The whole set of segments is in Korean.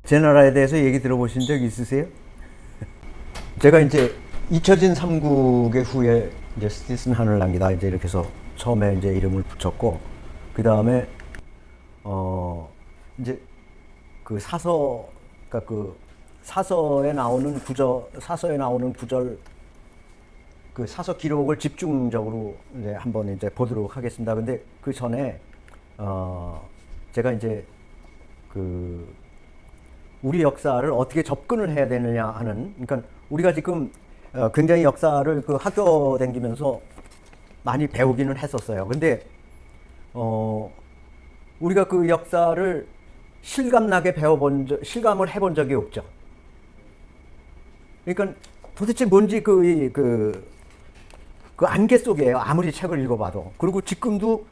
제 나라에 대해서 얘기 들어보신 적 있으세요? 제가 이제 잊혀진 삼국의 후에 이제 스티슨 하늘난기다 이제 이렇게 해서 처음에 이제 이름을 붙였고, 그 다음에 이제 그 사서, 그러니까 그 사서에 나오는 구절, 그 사서 기록을 집중적으로 이제 한번 이제 보도록 하겠습니다. 근데 그 전에 제가 이제 그 우리 역사를 어떻게 접근을 해야 되느냐 하는, 그러니까 우리가 지금 굉장히 역사를 그 학교 다니면서 많이 배우기는 했었어요. 근데 우리가 그 역사를 실감나게 실감을 해본 적이 없죠. 그러니까 도대체 뭔지 그 안개 속이에요. 아무리 책을 읽어봐도. 그리고 지금도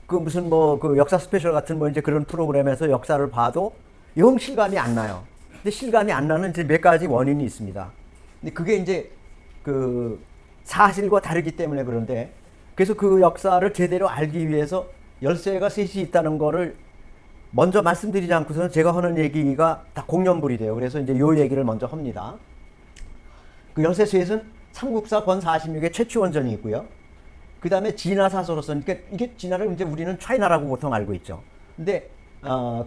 그 무슨 뭐 그 역사 스페셜 같은 뭐 이제 그런 프로그램에서 역사를 봐도 영 실감이 안 나요. 근데 실감이 안 나는 이제 몇 가지 원인이 있습니다. 근데 그게 이제 그 사실과 다르기 때문에 그런데, 그래서 그 역사를 제대로 알기 위해서 열쇠가 셋이 있다는 거를 먼저 말씀드리지 않고서는 제가 하는 얘기가 다 공연불이 돼요. 그래서 이제 요 얘기를 먼저 합니다. 그 열쇠 셋은 삼국사 권 46의 최치원전이 있고요. 그 다음에 진화사서로서, 그러니까 이게 진화를 이제 우리는 차이나라고 보통 알고 있죠. 근데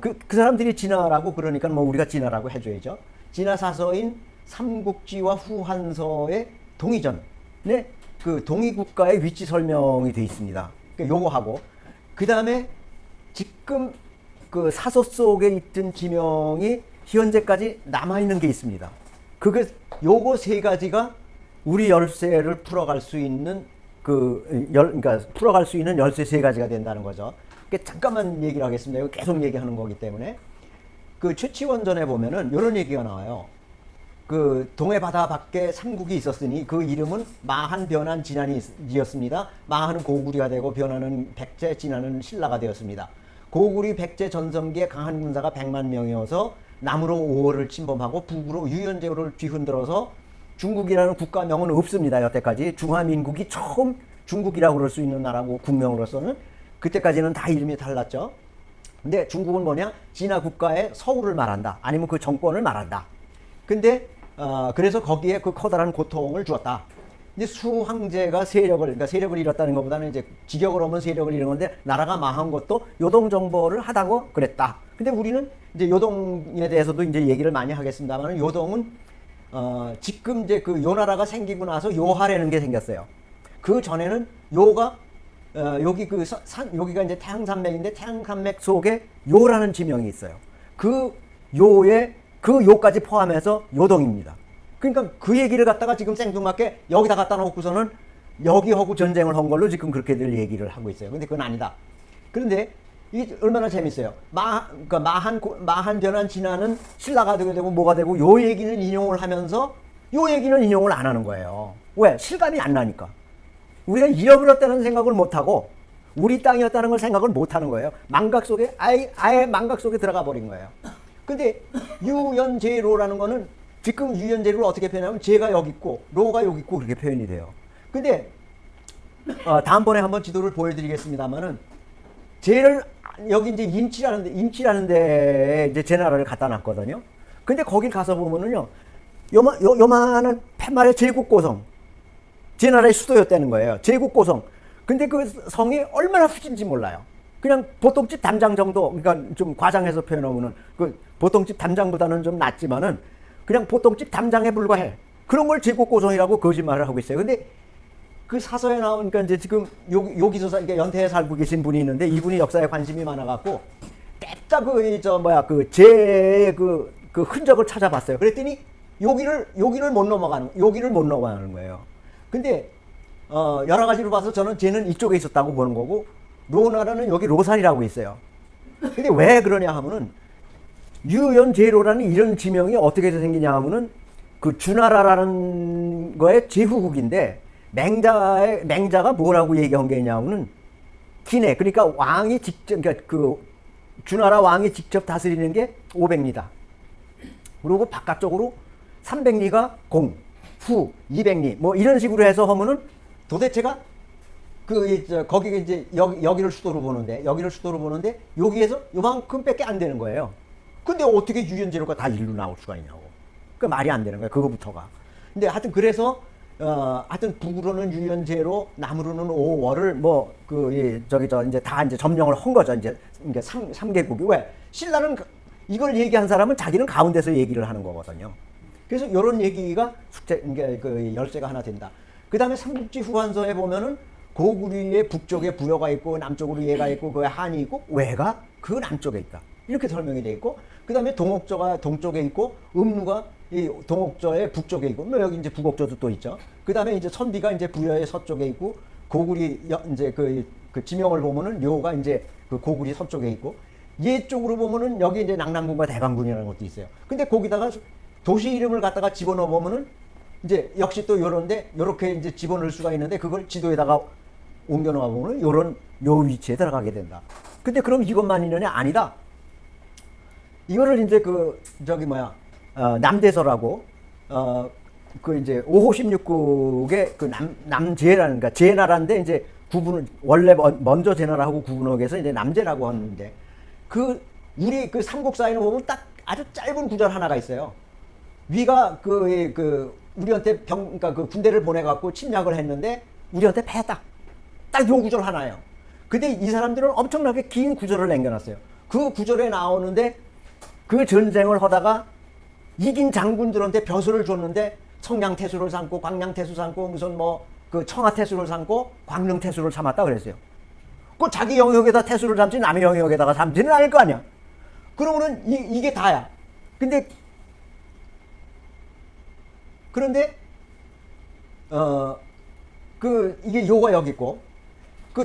그 사람들이 진화라고 그러니까 뭐 우리가 진화라고 해줘야죠. 진화사서인 삼국지와 후한서의 동의전에 그 동의국가의 위치 설명이 되어 있습니다. 그러니까 요거 하고, 그 다음에 지금 그 사서 속에 있던 지명이 현재까지 남아있는 게 있습니다. 요거 세 가지가 우리 열쇠를 풀어갈 수 있는 그러니까 풀어갈 수 있는 열쇠 세 가지가 된다는 거죠. 그러니까 잠깐만 얘기를 하겠습니다. 이거 계속 얘기하는 거기 때문에. 그 최치원전에 보면은 이런 얘기가 나와요. 그 동해 바다 밖에 삼국이 있었으니 그 이름은 마한, 변한, 진한이었습니다. 마한은 고구려가 되고 변하는 백제, 진한은 신라가 되었습니다. 고구려, 백제 전성기에 강한 군사가 100만 명이어서 남으로 5호를 침범하고 북으로 유연제를 뒤흔들어서 중국이라는 국가명은 없습니다. 여태까지 중화민국이 처음 중국이라고 그럴 수 있는 나라고, 국명으로서는. 그때까지는 다 이름이 달랐죠. 근데 중국은 뭐냐? 진화 국가의 서울을 말한다. 아니면 그 정권을 말한다. 근데 그래서 거기에 그 커다란 고통을 주었다. 근데 수황제가 그러니까 세력을 잃었다는 것보다는 이제 직역을 하면 세력을 잃은 건데, 나라가 망한 것도 요동 정벌을 하다고 그랬다. 근데 우리는 이제 요동에 대해서도 이제 얘기를 많이 하겠습니다만, 요동은 지금 이제 그 요 나라가 생기고 나서 요하라는 게 생겼어요. 그 전에는 요가 여기 여기가 이제 태양산맥인데, 태양산맥 속에 요라는 지명이 있어요. 그 요까지 포함해서 요동입니다. 그러니까 그 얘기를 갖다가 지금 생뚱맞게 여기다 갖다 놓고서는 여기하고 전쟁을 한 걸로 지금 그렇게들 얘기를 하고 있어요. 근데 그건 아니다. 그런데 이게 얼마나 재밌어요. 그러니까 마한, 변한, 진화는 신라가 되게 되고 뭐가 되고, 요 얘기는 인용을 하면서 요 얘기는 인용을 안 하는 거예요. 왜? 실감이 안 나니까. 우리가 잃어버렸다는 생각을 못하고 우리 땅이었다는 걸 생각을 못하는 거예요. 망각 속에 아예 망각 속에 들어가 버린 거예요. 근데 유연제로라는 거는 지금 유연제로를 어떻게 표현하면 제가 여기 있고 로가 여기 있고 그렇게 표현이 돼요. 근데 다음번에 한번 지도를 보여드리겠습니다만은, 쟤를 여기 이제 임치라는 데에 이제 제 나라를 갖다 놨거든요. 근데 거길 가서 보면은요, 요만한 팻말의 제국고성, 제 나라의 수도였다는 거예요. 제국고성. 근데 그 성이 얼마나 후진지 몰라요. 그냥 보통집 담장 정도, 그러니까 좀 과장해서 표현하면은 그 보통집 담장보다는 좀 낫지만은 그냥 보통집 담장에 불과해. 그런 걸 제국고성이라고 거짓말을 하고 있어요. 근데 그 사서에 나오니까 이제 지금 여기서 그러니까 연태에 살고 계신 분이 있는데, 이분이 역사에 관심이 많아갖고 떼다 그 흔적을 찾아봤어요. 그랬더니 여기를 못 넘어가는 거예요. 근데 여러 가지로 봐서 저는 쟤는 이쪽에 있었다고 보는 거고, 로나라는 여기 로산이라고 있어요. 근데 왜 그러냐 하면은, 유연제로라는 이런 지명이 어떻게 생기냐 하면은, 그 주나라라는 거의 제후국인데, 맹자가 뭐라고 얘기한 게 있냐면은, 기내, 그러니까 왕이 직접, 그러니까 그 주나라 왕이 직접 다스리는 게 500리다. 그리고 바깥쪽으로 300리가 공, 후, 200리, 뭐 이런 식으로 해서 하면은 도대체가 거기가 이제 여기를 수도로 보는데, 여기에서 요만큼밖에 안 되는 거예요. 근데 어떻게 유전재료가 다 일로 나올 수가 있냐고. 그 말이 안 되는 거야. 그거부터가. 근데 하여튼 그래서 하여튼 북으로는 유연제로 남으로는 5월을 이제 다 이제 점령을 한 거죠. 이제 3개국이 왜 신라는 이걸 얘기한 사람은 자기는 가운데서 얘기를 하는 거거든요. 그래서 이런 얘기가 이게 그 열쇠가 하나 된다. 그 다음에 삼국지 후한서에 보면은 고구려의 북쪽에 부여가 있고 남쪽으로 얘가 있고 그 한이 있고 왜가 그 남쪽에 있다. 이렇게 설명이 돼 있고 그 다음에 동옥저가 동쪽에 있고 음루가 이 동옥저의 북쪽에 있고 뭐 여기 이제 북옥저도 또 있죠. 그 다음에 이제 선비가 이제 부여의 서쪽에 있고 고구리 이제 그 지명을 보면은 료가 이제 그 고구리 서쪽에 있고 얘 쪽으로 보면은 여기 이제 낙랑군과 대강군이라는 것도 있어요. 근데 거기다가 도시 이름을 갖다가 집어넣어 보면은 이제 역시 또 요런데 요렇게 이제 집어넣을 수가 있는데 그걸 지도에다가 옮겨 놓아 보면 요 위치에 들어가게 된다. 근데 그럼 이것만 있느냐? 아니다. 이거를 이제 남대서라고 그 이제 5호 16국의 그 남제라는 그러니까 제나라인데 이제 구분을 원래 먼저 제나라하고 구분하기 위해서 이제 남제라고 하는데 우리 그 삼국사에는 보면 딱 아주 짧은 구절 하나가 있어요. 위가 우리한테 그러니까 그 군대를 보내갖고 침략을 했는데 우리한테 패했다. 딱 요 구절 하나예요. 근데 이 사람들은 엄청나게 긴 구절을 남겨놨어요. 그 구절에 나오는데 그 전쟁을 하다가 이긴 장군들한테 벼슬을 줬는데 성량태수를 삼고 광량태수 삼고 무슨 그 청하태수를 삼고 광릉태수를 삼았다 그랬어요. 그 자기 영역에다 태수를 삼지 남의 영역에다가 삼지는 않을 거 아니야. 그러면은 이게 다야. 그런데 이게 요가 여기 있고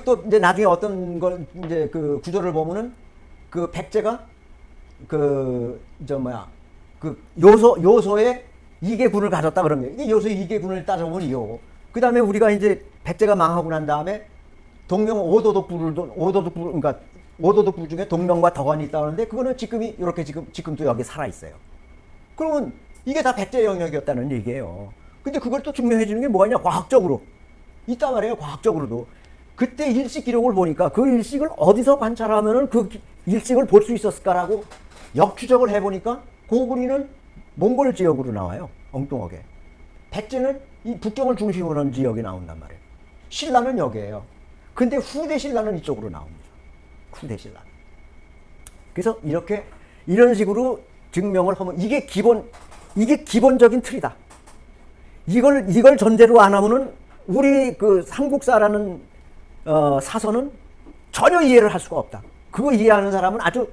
또 이제 나중에 어떤 걸 이제 그 구조를 보면은 그 백제가 요소에 이계군을 가졌다 그런 거예요. 요소에 이계군을 따져보면 이거고. 그 다음에 우리가 이제 백제가 망하고 난 다음에 동명 그러니까 오도독부 중에 동명과 덕원이 있다는데 그거는 지금이 이렇게 지금도 여기 살아 있어요. 그러면 이게 다 백제 영역이었다는 얘기예요. 근데 그걸 또 증명해 주는 게 뭐가 있냐? 과학적으로 있단 말이에요. 과학적으로도. 그때 일식 기록을 보니까 그 일식을 어디서 관찰하면은 그 일식을 볼 수 있었을까라고 역추적을 해보니까 고구리는 몽골 지역으로 나와요. 엉뚱하게. 백제는 이 북경을 중심으로 한 지역이 나온단 말이에요. 신라는 여기에요. 근데 후대 신라는 이쪽으로 나옵니다. 후대 신라. 그래서 이런 식으로 증명을 하면 이게 기본적인 틀이다. 이걸 전제로 안 하면은 우리 그 삼국사라는 사서는 전혀 이해를 할 수가 없다. 그거 이해하는 사람은 아주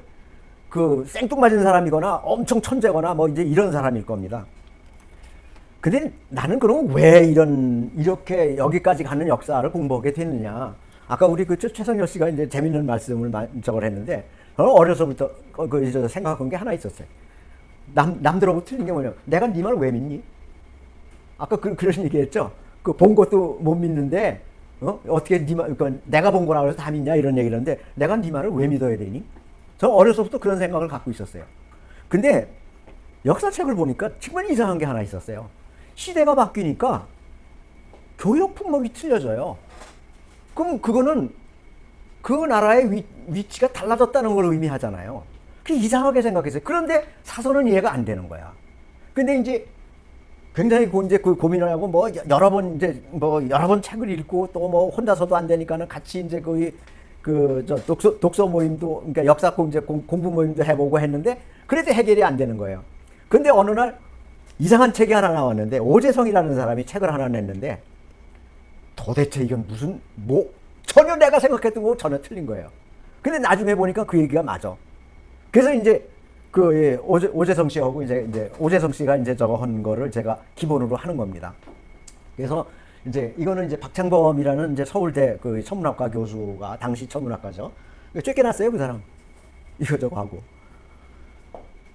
생뚱맞은 사람이거나 엄청 천재거나 이제 이런 사람일 겁니다. 근데 나는 그럼 왜 이렇게 여기까지 가는 역사를 공부하게 됐느냐. 아까 우리 최성열 씨가 이제 재밌는 말씀을 저걸 했는데, 저는 어려서부터 생각한 게 하나 있었어요. 남들하고 틀린 게 뭐냐. 내가 네 말 왜 믿니? 아까 그런 얘기 했죠. 본 것도 못 믿는데, 어떻게 네 말, 내가 본 거라고 해서 다 믿냐? 이런 얘기를 하는데, 내가 네 말을 왜 믿어야 되니? 저 어려서부터 그런 생각을 갖고 있었어요. 근데 역사책을 보니까 정말 이상한 게 하나 있었어요. 시대가 바뀌니까 교육 품목이 틀려져요. 그럼 그거는 그 나라의 위치가 달라졌다는 걸 의미하잖아요. 그게 이상하게 생각했어요. 그런데 사서는 이해가 안 되는 거야. 근데 이제 굉장히 이제 고민을 하고 여러 번 책을 읽고 또 혼자서도 안 되니까는 같이 이제 독서 모임도, 그러니까 역사 공부 모임도 해보고 했는데, 그래도 해결이 안 되는 거예요. 근데 어느 날 이상한 책이 하나 나왔는데, 오재성이라는 사람이 책을 하나 냈는데, 도대체 이건 전혀 내가 생각했던 거 전혀 틀린 거예요. 근데 나중에 보니까 그 얘기가 맞아. 그래서 이제 오재성 씨하고 이제 오재성 씨가 이제 저거 한 거를 제가 기본으로 하는 겁니다. 그래서 이제 이거는 이제 박창범이라는 이제 서울대 천문학과 교수가 당시 천문학과죠. 쫓겨났어요, 그 사람. 이거 저거 하고.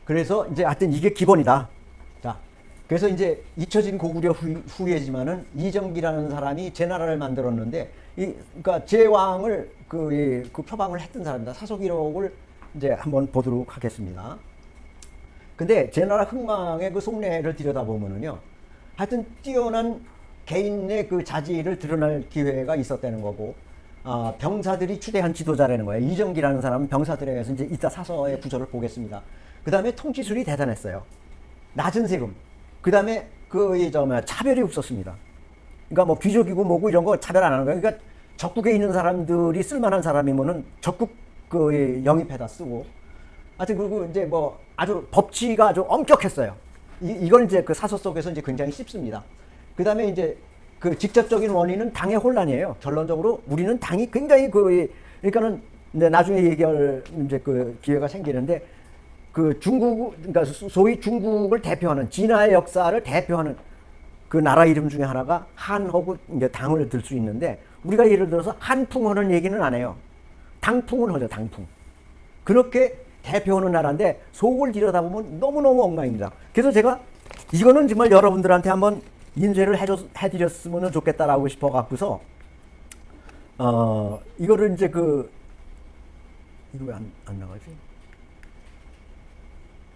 그래서 이제 하여튼 이게 기본이다. 자, 그래서 이제 잊혀진 고구려 후예지만은 이정기라는 사람이 제나라를 만들었는데, 그러니까 제왕을 표방을 했던 사람입니다. 사소기록을 이제 한번 보도록 하겠습니다. 근데 제나라 흥망의 그 속내를 들여다보면은요, 하여튼 뛰어난 개인의 그 자질을 드러낼 기회가 있었다는 거고, 병사들이 추대한 지도자라는 거예요. 이정기라는 사람은 병사들에 의해서 이제 이따 사서의 구조를 보겠습니다. 그 다음에 통치술이 대단했어요. 낮은 세금. 그 다음에 차별이 없었습니다. 그러니까 뭐 귀족이고 뭐고 이런 거 차별 안 하는 거예요. 그러니까 적국에 있는 사람들이 쓸만한 사람이면은 적국 영입해다 쓰고. 하여튼 그리고 이제 뭐 아주 법치가 아주 엄격했어요. 이건 이제 그 사서 속에서 이제 굉장히 쉽습니다. 그 다음에 이제 그 직접적인 원인은 당의 혼란이에요. 결론적으로 우리는 당이 굉장히 그러니까는 이제 나중에 얘기할 이제 그 기회가 생기는데 그 중국, 그러니까 소위 중국을 대표하는 진화의 역사를 대표하는 그 나라 이름 중에 하나가 한하고 이제 당을 들 수 있는데 우리가 예를 들어서 한풍하는 얘기는 안 해요. 당풍은 하죠, 당풍. 그렇게 대표하는 나라인데 속을 들여다보면 너무너무 엉망입니다. 그래서 제가 이거는 정말 여러분들한테 한번 인쇄를 해드렸으면 좋겠다라고 싶어갖고서 이거를 이제 이거 왜 안 나가지?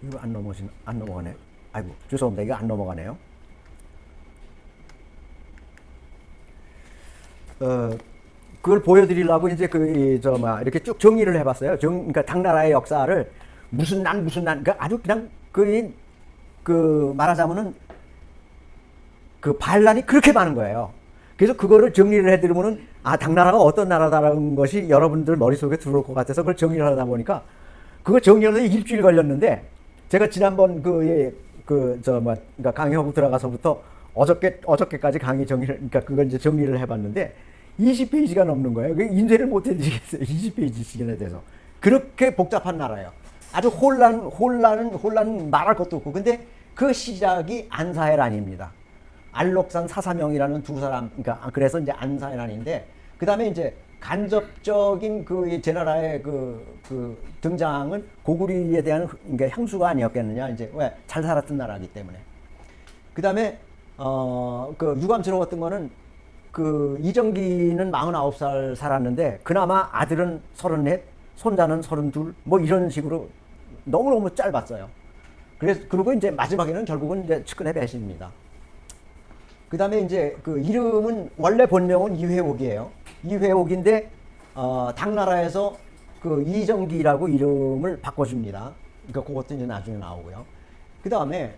이거 안 넘어가네. 아이고 죄송합니다. 이거 안 넘어가네요. 그걸 보여드리려고 이제 이렇게 쭉 정리를 해봤어요. 그러니까 당나라의 역사를 무슨 난, 그러니까 아주 그냥 말하자면은 그 반란이 그렇게 많은 거예요. 그래서 그거를 정리를 해드리면은 당나라가 어떤 나라다라는 것이 여러분들 머릿속에 들어올 것 같아서 그걸 정리를 하다 보니까 그거 정리하는데 일주일 걸렸는데 제가 지난번 그러니까 강의하고 들어가서부터 어저께까지 강의 그러니까 그걸 이제 정리를 해봤는데 20페이지가 넘는 거예요. 인쇄를 못 해드리겠어요. 20페이지씩이나 돼서. 그렇게 복잡한 나라예요. 아주 혼란 말할 것도 없고. 근데 그 시작이 안사해란입니다. 알록산 사사명이라는 두 사람, 그러니까 그래서 이제 안사해란인데, 그 다음에 이제 간접적인 제 나라의 등장은 고구려에 대한 그러니까 향수가 아니었겠느냐. 이제 왜? 잘 살았던 나라이기 때문에. 그 다음에, 유감스러웠던 거는 이정기는 49살 살았는데, 그나마 아들은 34, 손자는 32, 뭐 이런 식으로 너무너무 짧았어요. 그리고 이제 마지막에는 결국은 이제 측근의 배신입니다. 그 다음에 이제 이름은, 원래 본명은 이회옥이에요. 이회옥인데, 당나라에서 이정기라고 이름을 바꿔줍니다. 그러니까 그것도 이제 나중에 나오고요. 그 다음에,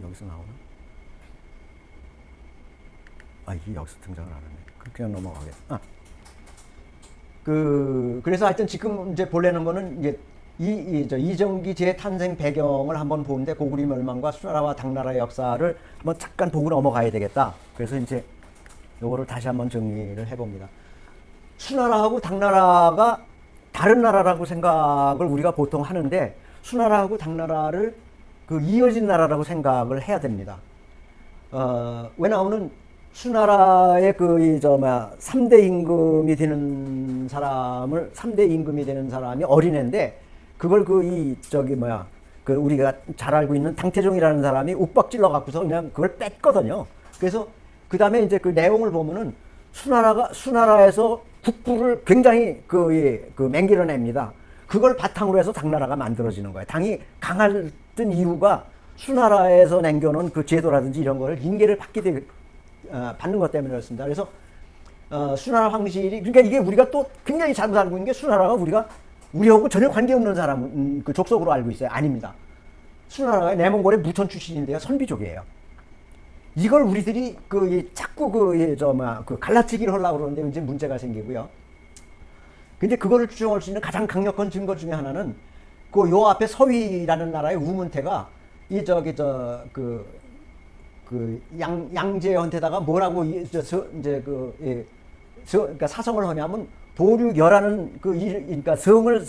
여기서 나오나? 이게 여기서 등장을 안 하네. 그냥 넘어가겠다. 그래서 하여튼 지금 이제 보려는 거는 이제 이정기 재탄생 배경을 한번 보는데 고구려 멸망과 수나라와 당나라의 역사를 뭐 잠깐 보고 넘어가야 되겠다. 그래서 이제 요거를 다시 한번 정리를 해봅니다. 수나라하고 당나라가 다른 나라라고 생각을 우리가 보통 하는데 수나라하고 당나라를 이어진 나라라고 생각을 해야 됩니다. 왜냐하면 수나라의 3대 임금이 되는 사람이 어린애인데 그걸 우리가 잘 알고 있는 당태종이라는 사람이 욱박질러 갖고서 그냥 그걸 뺐거든요. 그래서 그 다음에 이제 그 내용을 보면은 수나라에서 국부를 굉장히 맹기려냅니다. 그걸 바탕으로 해서 당나라가 만들어지는 거예요. 당이 강했던 이유가 수나라에서 남겨놓은 그 제도라든지 이런 거를 인계를 받는 것 때문에 그렇습니다. 그래서 수나라 황실이, 그러니까 이게 우리가 또 굉장히 잘못 알고 있는 게 수나라가 우리하고 전혀 관계없는 사람, 족속으로 알고 있어요. 아닙니다. 수나라가 내몽골의 무천 출신인데요. 선비족이에요. 이걸 우리들이 자꾸 갈라치기를 하려고 그러는데 이제 문제가 생기고요. 근데 그거를 추정할 수 있는 가장 강력한 증거 중에 하나는 요 앞에 서위라는 나라의 우문태가 양제한테다가 뭐라고 그러니까 사성을 하냐면 도륙여라는 그러니까 성을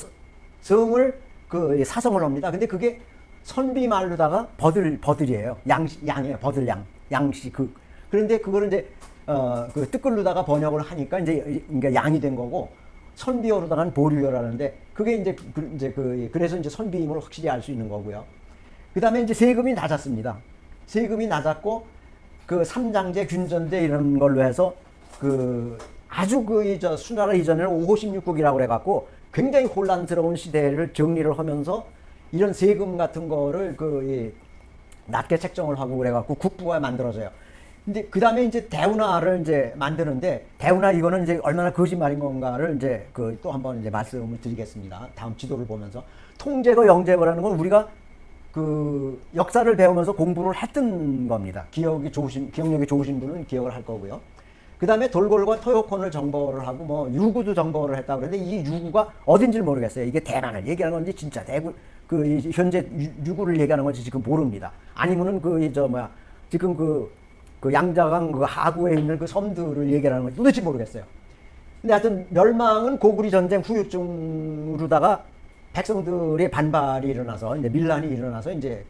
사성을 합니다. 근데 그게 선비말로다가 버들이에요. 양이에요. 버들양. 양씨 그런데 그거를 이제 뜻글로다가 번역을 하니까 그러니까 양이 된 거고 선비어로다가는 보류여라는데 그게 그래서 이제 선비임을 확실히 알 수 있는 거고요. 그 다음에 이제 세금이 낮았습니다. 세금이 낮았고 삼장제, 균전제 이런 걸로 해서 아주 수나라 이전에는 556국이라고 그래갖고 굉장히 혼란스러운 시대를 정리를 하면서 이런 세금 같은 거를 낮게 책정을 하고 그래갖고 국부가 만들어져요. 근데 그 다음에 이제 대운하를 이제 만드는데, 대운하 이거는 이제 얼마나 거짓말인 건가를 이제 그 또 한번 이제 말씀을 드리겠습니다. 다음 지도를 보면서. 통제거 영제거라는 건 우리가 그 역사를 배우면서 공부를 했던 겁니다. 기억력이 좋으신 분은 기억을 할 거고요. 그 다음에 돌골과 토요콘을 정벌을 하고 뭐 유구도 정벌을 했다고 그러는데, 이 유구가 어딘지를 모르겠어요. 이게 대만을 얘기하는 건지 진짜 대구 그 현재 유구를 얘기하는 건지 지금 모릅니다. 아니면은 지금 그 양자강 그 하구에 있는 그 섬들을 얘기하는 건지 도대체 모르겠어요. 근데 하여튼 멸망은 고구리 전쟁 후유증으로다가 백성들의 반발이 일어나서 이제 밀란이 일어나서 이제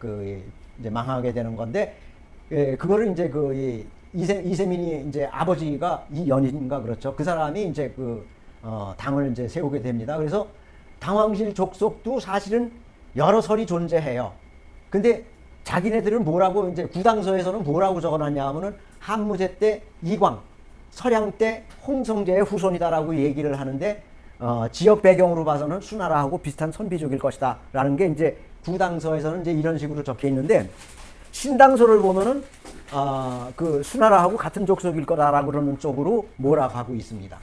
이제 망하게 되는 건데, 그거를 이제 이세민이 이제 아버지가 이연인가 그렇죠. 그 사람이 이제 당을 이제 세우게 됩니다. 그래서 당왕실 족속도 사실은 여러 설이 존재해요. 근데 자기네들은 뭐라고 이제 구당서에서는 뭐라고 적어놨냐 하면은 한무제 때 이광, 서량 때 홍성제의 후손이다라고 얘기를 하는데, 지역 배경으로 봐서는 수나라하고 비슷한 선비족일 것이다 라는 게 이제 구당서에서는 이제 이런 식으로 적혀 있는데, 신당서를 보면은 그 수나라하고 같은 족속일 거다라고 그러는 쪽으로 몰아가고 있습니다.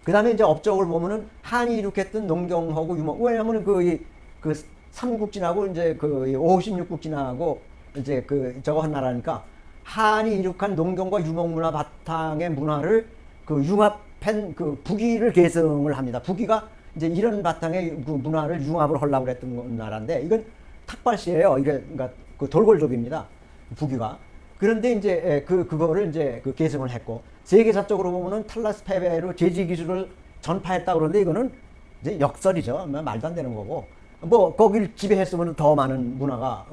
그 다음에 이제 업적을 보면은 한이 이룩했던 농경하고 유목, 왜냐하면 그 삼국진하고 이제 그 56국진하고 이제 저거 한 나라니까, 한이 이룩한 농경과 유목 문화 바탕의 문화를 융합한 북위를 계승을 합니다. 북위가 이제 이런 바탕의 그 문화를 융합을 하려고 했던 나라인데, 이건 탁발시예요. 이게 그러니까 그 돌골족입니다. 북위가. 그런데 이제 그거를 이제 계승을 했고, 세계사적으로 보면은 탈라스 패배로 제지 기술을 전파했다 그러는데, 이거는 이제 역설이죠. 말도 안 되는 거고, 뭐 거길 지배했으면 더 많은 문화가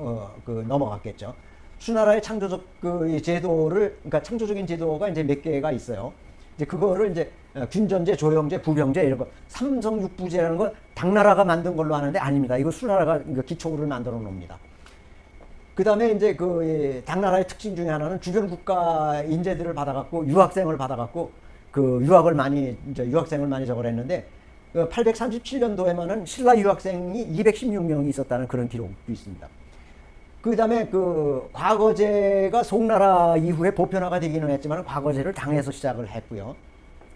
넘어갔겠죠. 수나라의 창조적 제도를, 그러니까 창조적인 제도가 이제 몇 개가 있어요. 이제 그거를 이제 균전제, 조영제, 부병제 이런 거, 삼성육부제라는 건 당나라가 만든 걸로 아는데 아닙니다. 이거 수나라가 기초를 만들어 놓습니다. 그 다음에 이제 당나라의 특징 중에 하나는 주변 국가 인재들을 받아갖고 유학생을 받아갖고 유학생을 많이 저걸 했는데, 837년도에만은 신라 유학생이 216명이 있었다는 그런 기록도 있습니다. 그 다음에 과거제가 송나라 이후에 보편화가 되기는 했지만 과거제를 당에서 시작을 했고요.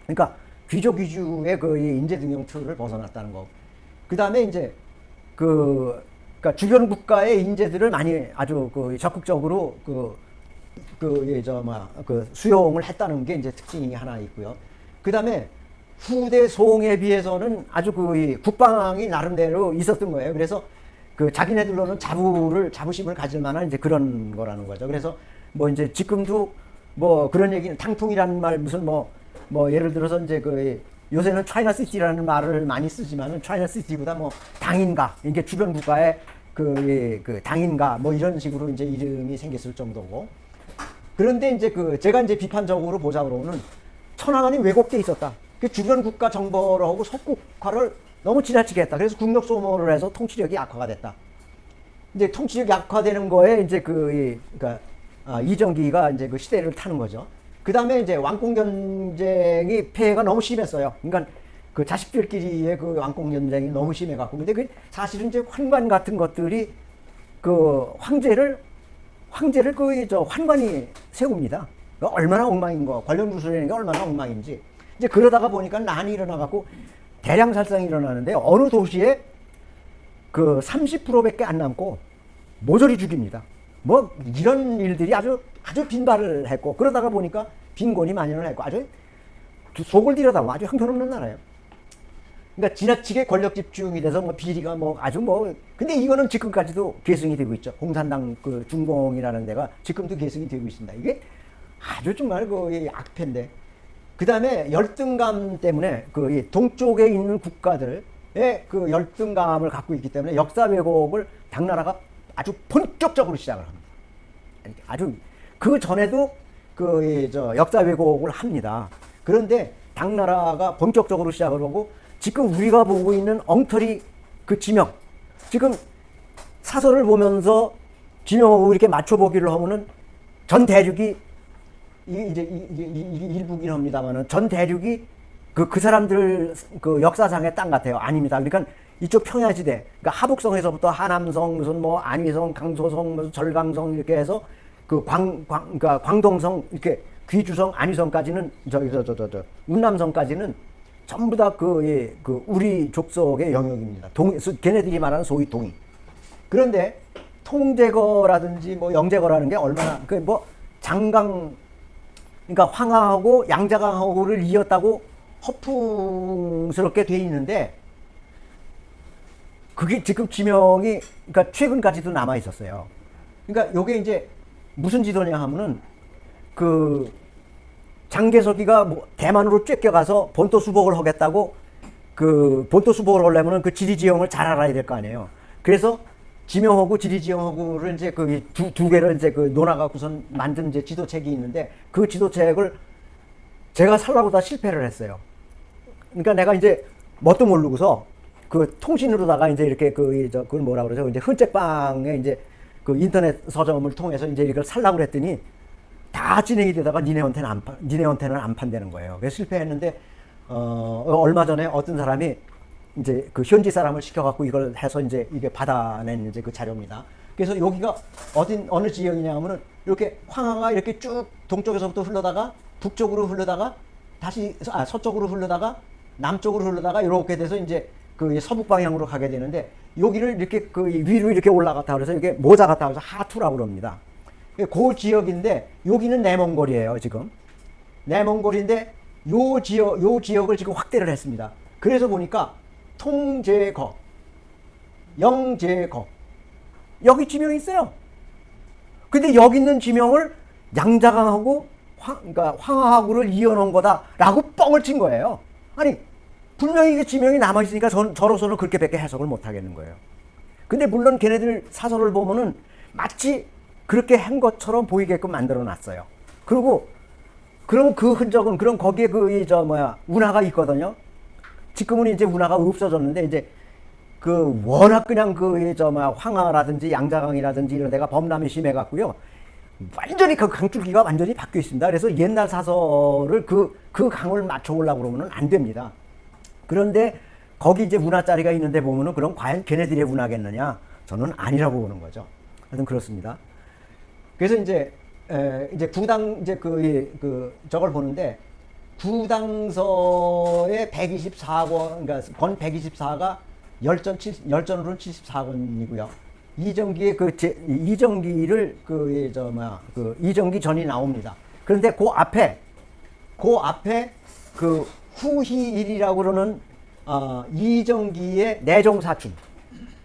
그러니까 귀족 위주의 인재 등용 틀을 벗어났다는 거. 그 다음에 이제 그러니까 주변 국가의 인재들을 많이 아주 적극적으로 수용을 했다는 게 이제 특징이 하나 있고요. 그 다음에 후대 송에 비해서는 아주 국방이 나름대로 있었던 거예요. 그래서 자기네들로는 자부심을 가질 만한 이제 그런 거라는 거죠. 그래서 뭐 이제 지금도 뭐 그런 얘기는 탕통이라는 말, 무슨 뭐 예를 들어서 이제 요새는 차이나 시티라는 말을 많이 쓰지만은 차이나 시티보다 뭐 당인가, 이게 주변 국가의 당인가 뭐 이런 식으로 이제 이름이 생겼을 정도고. 그런데 이제 제가 이제 비판적으로 보자고는 천황안이 왜곡돼 있었다. 주변 국가 정벌을 하고 속국화를 너무 지나치게 했다. 그래서 국력 소모를 해서 통치력이 약화가 됐다. 이제 통치력이 약화되는 거에 이제 그러니까 이정기가 이제 시대를 타는 거죠. 그 다음에 이제 왕권 전쟁이 폐해가 너무 심했어요. 그러니까 자식들끼리의 왕권 전쟁이 너무 심해갖고. 근데 사실은 이제 환관 같은 것들이 황제를 환관이 세웁니다. 얼마나 엉망인 거, 관련 구슬이라는 게 얼마나 엉망인지. 이제 그러다가 보니까 난이 일어나갖고 대량 살상이 일어나는데, 어느 도시에 30%밖에 안 남고 모조리 죽입니다. 뭐 이런 일들이 아주 빈발을 했고, 그러다가 보니까 빈곤이 만연을 했고, 아주 속을 들여다보면 아주 형편없는 나라예요. 그러니까 지나치게 권력 집중이 돼서 뭐 비리가 근데 이거는 지금까지도 계승이 되고 있죠. 공산당 중공이라는 데가 지금도 계승이 되고 있습니다. 이게 아주 정말 악패인데. 그 다음에 열등감 때문에 동쪽에 있는 국가들의 열등감을 갖고 있기 때문에 역사 왜곡을 당나라가 아주 본격적으로 시작을 합니다. 아주 그 전에도 역사 왜곡을 합니다. 그런데 당나라가 본격적으로 시작을 하고, 지금 우리가 보고 있는 엉터리 지명, 지금 사설을 보면서 지명하고 이렇게 맞춰보기를 하면은 전 대륙이 이게 일부긴 합니다만은 전 대륙이 그 사람들 역사상의 땅 같아요. 아닙니다. 그러니까 이쪽 평야지대, 그러니까 하북성에서부터 하남성, 무슨 뭐 안위성, 강소성, 무슨 절강성 이렇게 해서 그러니까 광동성 이렇게 귀주성 안위성까지는 운남성까지는 전부 다 그 우리 족속의 영역입니다. 걔네들이 말하는 소위 동이. 그런데 통제거라든지 뭐 영제거라는 게 얼마나 그 뭐 장강 그러니까 황하하고 양자강하고를 이었다고 허풍스럽게 돼 있는데 그게 지금 지명이 그러니까 최근까지도 남아 있었어요. 그러니까 요게 이제 무슨 지도냐 하면은 그 장개석이가 뭐 대만으로 쫓겨가서 본토 수복을 하겠다고 그 본토 수복을 하려면은 그 지리지형을 잘 알아야 될 거 아니에요. 그래서 지명하고 지리지형하고를 이제 그 두 개를 이제 그 논아갖고선 만든 이제 지도책이 있는데 그 지도책을 제가 살라고 다 실패를 했어요. 그러니까 내가 이제 뭣도 모르고서 그 통신으로다가 이제 이렇게 그걸 뭐라 그러죠? 이제 흔적방에 이제 그 인터넷 서점을 통해서 이제 이걸 살라고 그랬더니 다 진행이 되다가 니네한테는 안 판다는 거예요. 그래서 실패했는데 얼마 전에 어떤 사람이 이제 그 현지 사람을 시켜갖고 이걸 해서 이제 이게 받아낸 이제 그 자료입니다. 그래서 여기가 어느 지역이냐 하면은 이렇게 황하가 이렇게 쭉 동쪽에서부터 흘러다가 북쪽으로 흘러다가 다시 서쪽으로 흘러다가 남쪽으로 흘러다가 이렇게 돼서 이제 그 서북 방향으로 가게 되는데 여기를 이렇게 그 위로 이렇게 올라갔다 그래서 이게 모자 갔다 그래서 하투라고 그럽니다. 그 지역인데 여기는 내몽골이에요 지금. 내몽골인데 요 지역을 지금 확대를 했습니다. 그래서 보니까 통제거, 영제거 여기 지명이 있어요. 근데 여기 있는 지명을 양자강하고 그러니까 황하하고를 이어놓은 거다라고 뻥을 친 거예요. 아니 분명히 이게 지명이 남아있으니까 저로서는 그렇게밖에 해석을 못 하겠는 거예요. 근데 물론 걔네들 사설을 보면은 마치 그렇게 한 것처럼 보이게끔 만들어 놨어요. 그리고 그럼 그 흔적은 그럼 거기에 운하가 있거든요. 지금은 이제 운하가 없어졌는데 이제 그 워낙 그냥 황하라든지 양자강이라든지 이런 데가 범람이 심해 갖고요. 완전히 그 강줄기가 완전히 바뀌어 있습니다. 그래서 옛날 사설을 그 강을 맞춰 오려고 그러면은 안 됩니다. 그런데 거기 이제 운하짜리가 있는데 보면은 그럼 과연 걔네들의 운하겠느냐? 저는 아니라고 보는 거죠. 하여튼 그렇습니다. 그래서 이제 구당 저걸 보는데 구당서의 124권 그러니까 권 124가 열전으로는 74권이고요. 이정기의 이정기를 이정기 전이 나옵니다. 그런데 그 앞에 그 후희일이라고 그러는 이정기의 내종사춘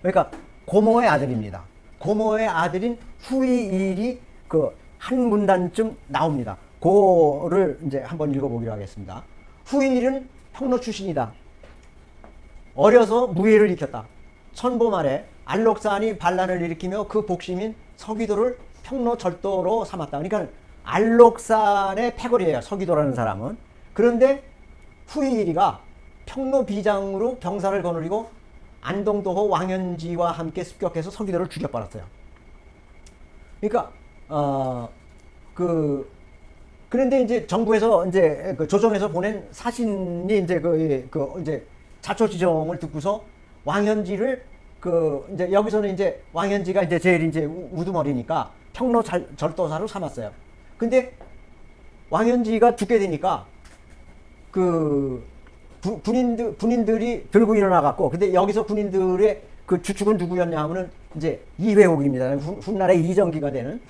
그러니까 고모의 아들입니다. 고모의 아들인 후희일이 그 한 문단쯤 나옵니다. 그거를 이제 한번 읽어보기로 하겠습니다. 후희일은 평로 출신이다. 어려서 무예를 익혔다. 천보 말에 알록산이 반란을 일으키며 그 복심인 서귀도를 평로 절도로 삼았다. 그러니까 알록산의 패거리예요. 서귀도라는 사람은. 그런데 후희일이가 평로 비장으로 병사를 거느리고 안동도호 왕현지와 함께 습격해서 서귀도를 죽여버렸어요. 그러니까 그런데 이제 정부에서 이제 그 조정에서 보낸 사신이 이제 이제 자초지정을 듣고서 왕현지를 이제 여기서는 이제 왕현지가 이제 제일 이제 우두머리니까 평로 절도사로 삼았어요. 근데 왕현지가 죽게 되니까 군인들이 들고 일어나갖고 근데 여기서 군인들의 그 주축은 누구였냐 하면은 이제 이회옥입니다. 훗날에 이정기가 되는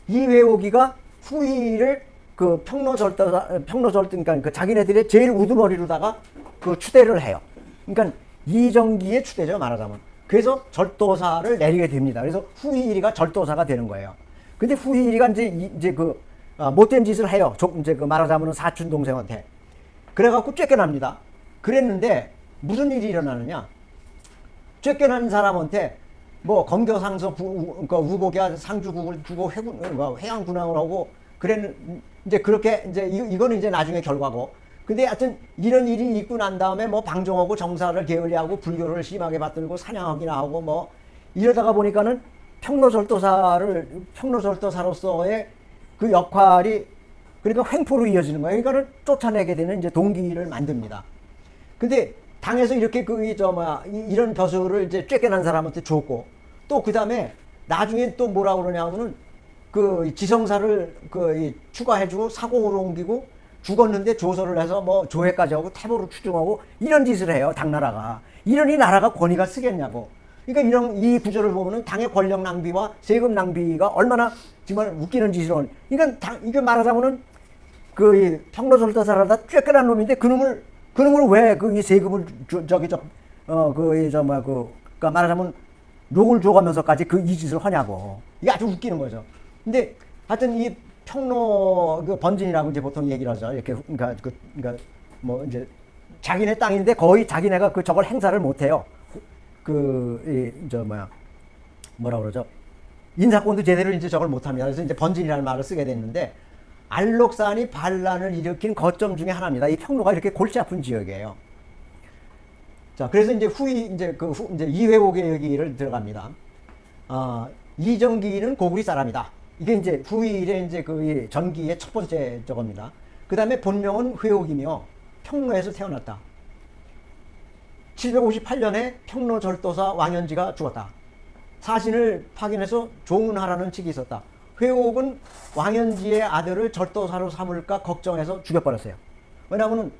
이회옥이가 후위를 그 그러니까 그 자기네들의 제일 우두머리로다가 그 추대를 해요. 그러니까 이정기의 추대죠 말하자면. 그래서 절도사를 내리게 됩니다. 그래서 후위일이가 절도사가 되는 거예요. 근데 후위일이가 이제 못된 짓을 해요. 이제 말하자면 사촌 동생한테. 그래갖고 쫓겨납니다. 그랬는데 무슨 일이 일어나느냐? 쫓겨난 사람한테 뭐 검교상서 우복이야 상주국을 주고 회양군항을 하고 이제 그렇게 이제 이거는 이제 나중에 결과고. 근데 하여튼 이런 일이 있고 난 다음에 뭐 방종하고 정사를 게을리하고 불교를 심하게 받들고 사냥하기나 하고 뭐 이러다가 보니까는 평로절도사로서의 그 역할이 그러니까 횡포로 이어지는 거예요. 그러니까는 쫓아내게 되는 이제 동기를 만듭니다. 근데 당에서 이렇게 이런 벼슬을 이제 쫓겨난 사람한테 줬고 또 그 다음에 나중에 또 뭐라 그러냐면은 그 지성사를 추가해주고 사공으로 옮기고 죽었는데 조서를 해서 뭐 조회까지 하고 태보로 추정하고 이런 짓을 해요. 당나라가. 이러니 나라가 권위가 쓰겠냐고. 그러니까 이런 이 구조를 보면은 당의 권력 낭비와 세금 낭비가 얼마나 정말 웃기는 짓을 하는. 그러니까 이게 말하자면은 그 평로절도사를 다 쬐끈한 놈인데 그놈을 왜 그 이 세금을 그러니까 말하자면 욕을 줘가면서까지 그 이 짓을 하냐고. 이게 아주 웃기는 거죠. 근데 하여튼 이 평로 그 번진이라고 이제 보통 얘기를 하죠. 이렇게 그러니까 뭐 이제 자기네 땅인데 거의 자기네가 그 저걸 행사를 못 해요. 뭐라 그러죠? 인사권도 제대로 이제 저걸 못 합니다. 그래서 이제 번진이라는 말을 쓰게 됐는데 알록산이 반란을 일으킨 거점 중에 하나입니다. 이 평로가 이렇게 골치 아픈 지역이에요. 자, 그래서 이제 이제 이회옥의 얘기를 들어갑니다. 이정기는 고구리 사람이다. 이게 이제 후일의 이제 그 전기의 첫 번째 저겁니다. 그 다음에 본명은 회옥이며 평로에서 태어났다. 758년에 평로절도사 왕현지가 죽었다. 사신을 확인해서 조은하라는 책이 있었다. 회옥은 왕현지의 아들을 절도사로 삼을까 걱정해서 죽여버렸어요. 왜냐하면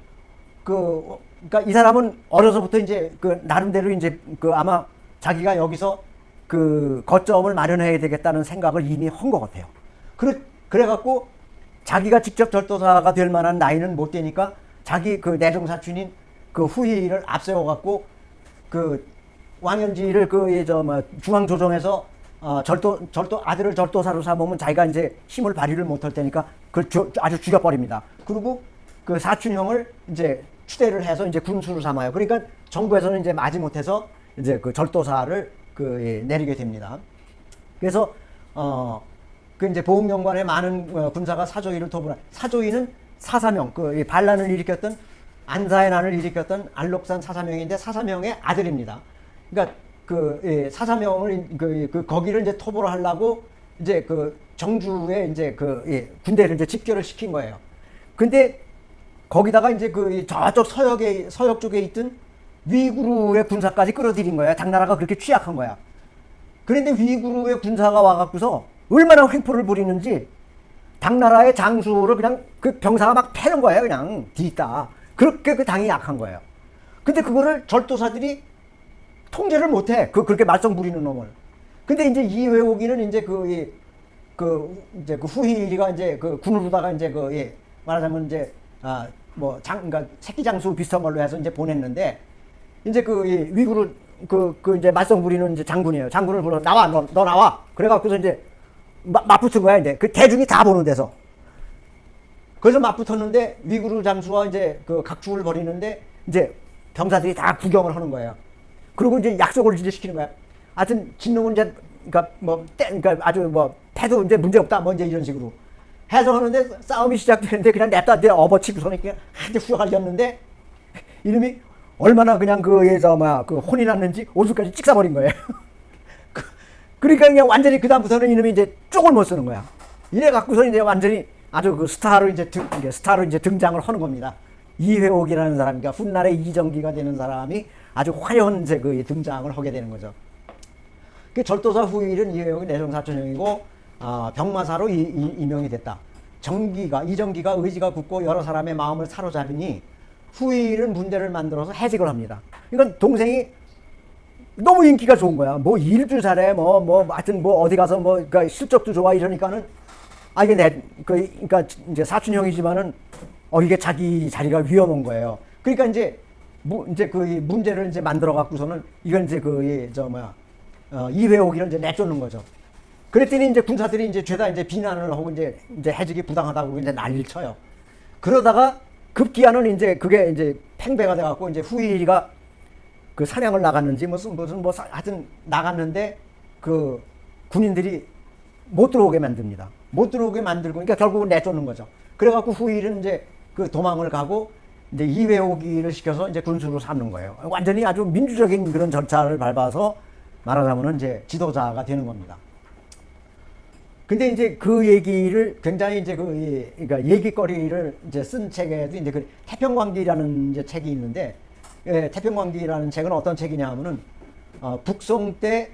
그러니까 이 사람은 어려서부터 이제 그 나름대로 이제 그 아마 자기가 여기서 그 거점을 마련해야 되겠다는 생각을 이미 한 것 같아요. 그래갖고 자기가 직접 절도사가 될 만한 나이는 못 되니까 자기 그 내종사촌인 그 후이를 앞세워갖고 그 왕현지를 중앙조정에서 아들을 절도사로 삼으면 자기가 이제 힘을 발휘를 못할 테니까 아주 죽여버립니다. 그리고 그 사촌형을 이제 추대를 해서 이제 군수로 삼아요. 그러니까 정부에서는 이제 마지못해서 이제 그 절도사를 내리게 됩니다. 그래서 그 이제 보흥영관의 많은 군사가 사조이를 도보라. 사조이는 사사명, 그 반란을 일으켰던 안사의 난을 일으켰던 알록산 사사명인데 사사명의 아들입니다. 그러니까 사사명을 거기를 이제 토벌을 하려고 이제 그 정주에 이제 군대를 이제 집결을 시킨 거예요. 근데 거기다가 이제 저쪽 서역 쪽에 있던 위구르의 군사까지 끌어들인 거야. 당나라가 그렇게 취약한 거야. 그런데 위구르의 군사가 와갖고서 얼마나 횡포를 부리는지 당나라의 장수를 그냥 그 병사가 막 패는 거예요. 그냥 뒤있다. 그렇게 그 당이 약한 거예요. 근데 그거를 절도사들이 통제를 못해. 그렇게 말썽 부리는 놈을. 근데 이제 이회옥이는 이제 이제 후희리가 이제 군으로다가 이제 말하자면 이제 그러니까 새끼 장수 비슷한 걸로 해서 이제 보냈는데 이제 위구르 이제 말썽 부리는 이제 장군이에요. 장군을 불러 나와 너 나와. 그래갖고서 이제 맞붙은 거야. 이제 그 대중이 다 보는 데서. 그래서 맞붙었는데 위구르 장수와 이제 각축을 벌이는데 이제 병사들이 다 구경을 하는 거예요. 그리고 이제 약속을 이제 시키는 거야. 하여튼 진놈은 이제 그러니까 아주 패도 이제 문제 없다. 이제 이런 식으로 해서 하는데 싸움이 시작되는데 그냥 냅다 업어치고서 이렇게 한대 후려가 렸는데 이놈이 얼마나 그냥 혼이 났는지 옷을까지 찍사버린 거예요. 그러니까 그냥 완전히 그다음부터는 이놈이 이제 쪽을 못 쓰는 거야. 이래 갖고서 이제 완전히 아주 스타로 이제 등장을 하는 겁니다. 이회옥이라는 사람, 그러니까 훗날에 이정기가 되는 사람이 아주 화려한 등장을 하게 되는 거죠. 그 절도사 후일은 이회옥이 내정사촌형이고 병마사로 임명이 됐다. 이정기가 의지가 굳고 여러 사람의 마음을 사로잡으니 후일은 문제를 만들어서 해직을 합니다. 그러니까 동생이 너무 인기가 좋은 거야. 일도 잘해, 하여튼 어디 가서 그러니까 실적도 좋아 이러니까는 이게 그러니까 이제 사촌형이지만은 이게 자기 자리가 위험한 거예요. 그러니까 이제 문제를 이제 만들어 갖고서는 이건 이제 이회옥이를 이제 내쫓는 거죠. 그랬더니 이제 군사들이 이제 죄다 이제 비난을 하고 이제 해직이 부당하다고 이제 난리를 쳐요. 그러다가 급기야는 이제 그게 이제 팽배가 돼갖고 이제 후일이가 사냥을 나갔는지 하여튼 나갔는데 군인들이 못 들어오게 만듭니다. 못 들어오게 만들고 그러니까 결국은 내쫓는 거죠. 그래갖고 후일은 이제 도망을 가고 이제 이회옥이를 시켜서 이제 군수로 삼는 거예요. 완전히 아주 민주적인 그런 절차를 밟아서 말하자면 이제 지도자가 되는 겁니다. 근데 이제 그 얘기를 굉장히 이제 그러니까 얘기거리를 이제 쓴 책에도 이제 태평광기라는 이제 책이 있는데, 태평광기라는 책은 어떤 책이냐 하면은, 북송 때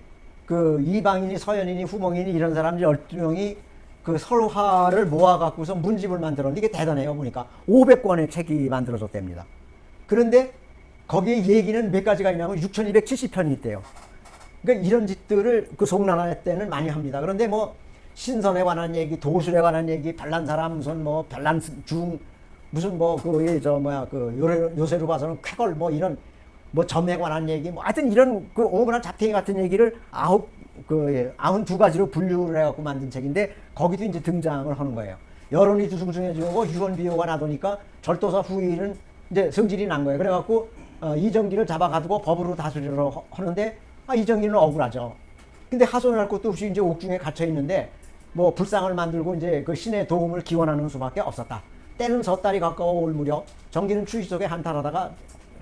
이방인이 서현인이 후蒙인이 이런 사람들 12명이 그 설화를 모아갖고서 문집을 만들었는데 이게 대단해요. 보니까 500권의 책이 만들어졌답니다. 그런데 거기에 얘기는 몇 가지가 있냐면 6270편이 있대요. 그러니까 이런 짓들을 그 송나라 때는 많이 합니다. 그런데 뭐 신선에 관한 얘기, 도술에 관한 얘기, 별난 사람 무슨 뭐 별난 중 무슨 뭐 그 저 뭐야 그 요새로 봐서는 쾌걸 뭐 이런 뭐 점에 관한 얘기 뭐 하여튼 이런 그 오그란 잡탱이 같은 얘기를 92가지로 분류를 해갖고 만든 책인데 거기도 이제 등장을 하는 거예요. 여론이 두숭숭해지고 유언 비호가 나도니까 절도사 후위는 이제 성질이 난 거예요. 그래갖고 이정기를 잡아가지고 법으로 다스리려고 하는데 이정기는 억울하죠. 근데 하소연할 것도 없이 이제 옥중에 갇혀 있는데 뭐 불상을 만들고 이제 그 신의 도움을 기원하는 수밖에 없었다. 때는 섣달이 가까워 올 무렵 정기는 추위 속에 한탄하다가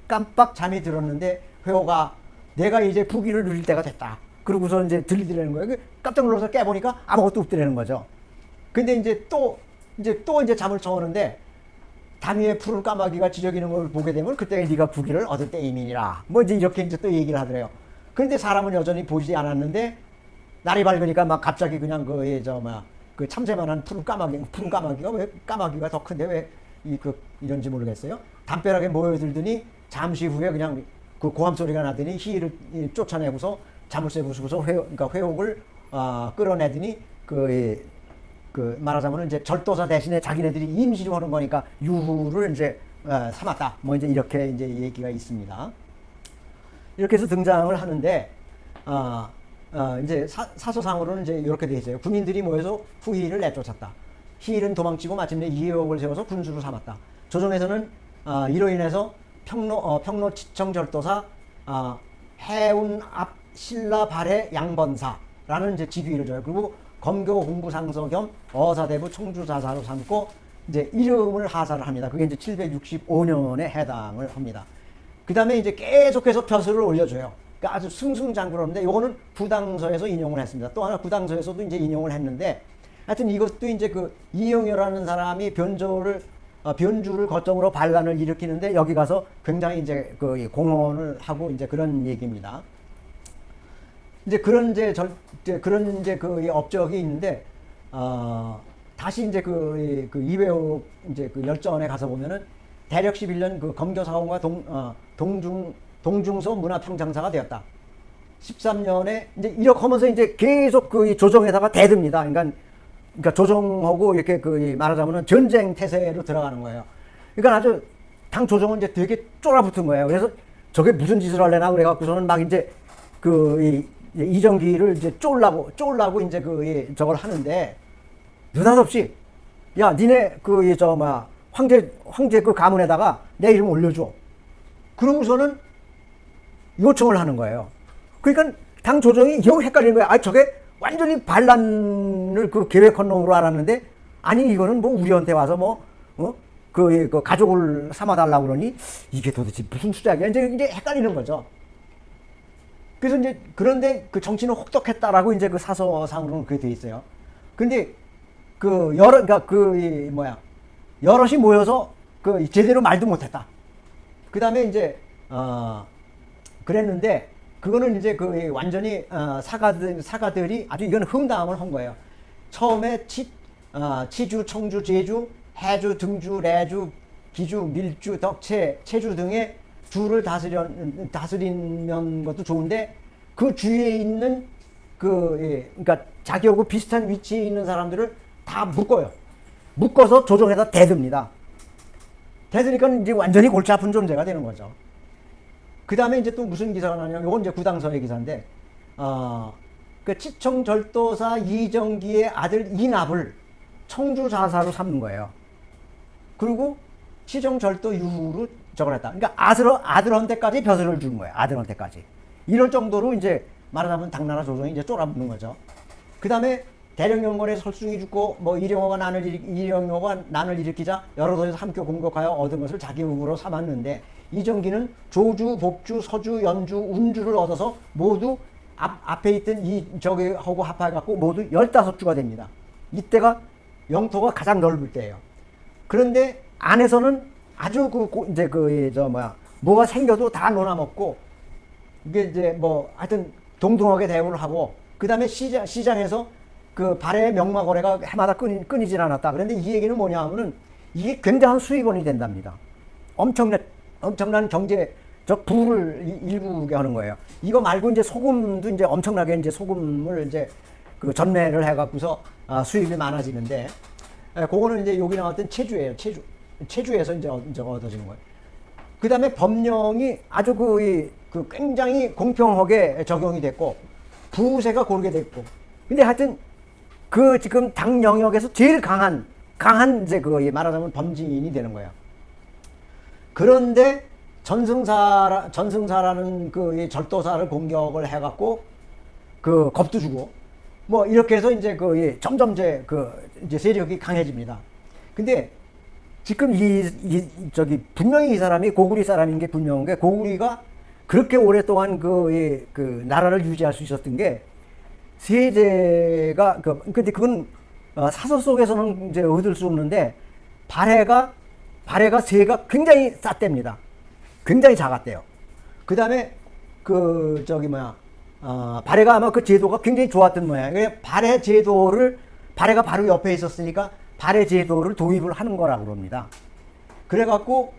깜빡 잠이 들었는데 회호가 내가 이제 부귀를 누릴 때가 됐다. 그러고서 이제 들리더라는 거예요. 깜짝 놀라서 깨보니까 아무것도 없더라는 거죠. 근데 이제 또 잠을 청하는데 담 위에 푸른 까마귀가 지저귀는 걸 보게 되면 그때 네가 부귀를 얻을 때임이니라. 뭐 이제 이렇게 이제 또 얘기를 하더래요. 그런데 사람은 여전히 보지 않았는데 날이 밝으니까 막 갑자기 그냥 그 참새만한 푸른 까마귀가 왜 까마귀가 더 큰데 왜 이런지 모르겠어요. 담벼락에 모여들더니 잠시 후에 그냥 그 고함 소리가 나더니 희를 쫓아내고서 자물쇠 부수고서 회옥을 끌어내더니 그 말하자면 이제 절도사 대신에 자기네들이 임시로 하는 거니까 유후를 이제 삼았다. 뭐 이제 이렇게 이제 얘기가 있습니다. 이렇게 해서 등장을 하는데 이제 사서상으로는 이제 이렇게 돼 있어요. 군인들이 모여서 후희를 내쫓았다. 희일은 도망치고 마침내 이해옥을 세워서 군수로 삼았다. 조정에서는 이로 인해서 평로 치청 절도사 해운 앞 신라 발해 양번사라는 이제 직위를 줘요. 그리고 검교 공부상서 겸 어사대부 청주사사로 삼고 이제 이름을 하사를 합니다. 그게 이제 765년에 해당을 합니다. 그 다음에 이제 계속해서 벼슬을 올려줘요. 그러니까 아주 승승장구했는데 요거는 구당서에서 인용을 했습니다. 또 하나 구당서에서도 이제 인용을 했는데 하여튼 이것도 이제 그 이용효라는 사람이 변주를 거점으로 반란을 일으키는데 여기 가서 굉장히 이제 그 공헌을 하고 이제 그런 얘기입니다. 이제 그런 그 업적이 있는데 다시 이제 그 이배옥 이제 그 열전에 가서 보면은 대략 11년 그 검교사원과 동중서 문화평장사가 되었다. 13년에 이제 이렇게 하면서 이제 계속 그 조정에다가 대듭니다. 그러니까 조정하고 이렇게 그 말하자면은 전쟁 태세로 들어가는 거예요. 그러니까 아주 당 조정은 이제 되게 쫄아붙은 거예요. 그래서 저게 무슨 짓을 할래나 그래갖고서는 막 이제 이정기를 이제 쫄라고 이제 저걸 하는데 느닷없이 야 니네 황제 그 가문에다가 내 이름 올려줘. 그러고서는 요청을 하는 거예요. 그러니까 당 조정이 영 헷갈리는 거야. 저게 완전히 반란을 그 계획한 놈으로 알았는데 아니 이거는 뭐 우리한테 와서 그 가족을 삼아달라고 그러니 이게 도대체 무슨 수작이야. 이제 헷갈리는 거죠. 그래서 이제 그런데 그 정치는 혹독했다라고 이제 그 사서상으로는 그게 돼 있어요. 근데 여럿이 모여서 제대로 말도 못했다. 그 다음에 이제 그랬는데 그거는 이제 완전히 사가들이 아주 이건 흥담을 한 거예요. 처음에 치주, 청주, 제주, 해주, 등주, 레주, 기주, 밀주, 덕체, 체주 등의 주를 다스리는 것도 좋은데 그 주위에 있는 그러니까 자기하고 비슷한 위치에 있는 사람들을 다 묶어서 조정에다 대듭니다. 대드니까 이제 완전히 골치 아픈 존재가 되는 거죠. 그 다음에 이제 또 무슨 기사가 나냐면, 요건 이제 구당서의 기사인데, 그 치청절도사 이정기의 아들 이납을 청주사사로 삼는 거예요. 그리고 치청절도 이후로 저걸 했다. 그러니까 아들한테까지 벼슬을 준 거예요. 아들한테까지. 이럴 정도로 이제 말하자면 당나라 조정이 이제 쫄아붙는 거죠. 그 다음에 대령연건에 설숭이 죽고 이령호가 난을 일으키자 여러 도에서 함께 공격하여 얻은 것을 자기 읍으로 삼았는데 이정기는 조주, 복주, 서주, 연주, 운주를 얻어서 모두 앞에 있던 저기하고 합해갖고 모두 15주가 됩니다. 이때가 영토가 가장 넓을 때예요. 그런데 안에서는 아주 뭐가 생겨도 다 놀아먹고 이게 이제 하여튼 동등하게 대우를 하고 그 다음에 시장에서 그 발해 명마 거래가 해마다 끊이질 않았다. 그런데 이 얘기는 뭐냐 하면은 이게 굉장한 수입원이 된답니다. 엄청난 경제적 부를 일구게 하는 거예요. 이거 말고 이제 소금도 이제 엄청나게 이제 소금을 이제 그 전매를 해갖고서 수입이 많아지는데, 그거는 이제 여기 나왔던 체주예요. 체주에서 이제 얻어지는 거예요. 그 다음에 법령이 아주 그 굉장히 공평하게 적용이 됐고, 부세가 고르게 됐고, 근데 하여튼 그 지금 당 영역에서 제일 강한 이제 말하자면 범죄인이 되는 거예요. 그런데 전승사라는 그 절도사를 공격을 해갖고 그 겁도 주고 뭐 이렇게 해서 이제 점점 이제 세력이 강해집니다. 근데 지금 분명히 이 사람이 고구리 사람인 게 분명한 게, 고구리가 그렇게 오랫동안 그 나라를 유지할 수 있었던 게 세제가 근데 그건 사설 속에서는 이제 얻을 수 없는데, 발해가 세가 굉장히 쌌답니다. 굉장히 작았대요. 그 다음에 발해가 아마 그 제도가 굉장히 좋았던 모양이에요. 발해가 바로 옆에 있었으니까 발해 제도를 도입을 하는 거라고 그럽니다. 그래갖고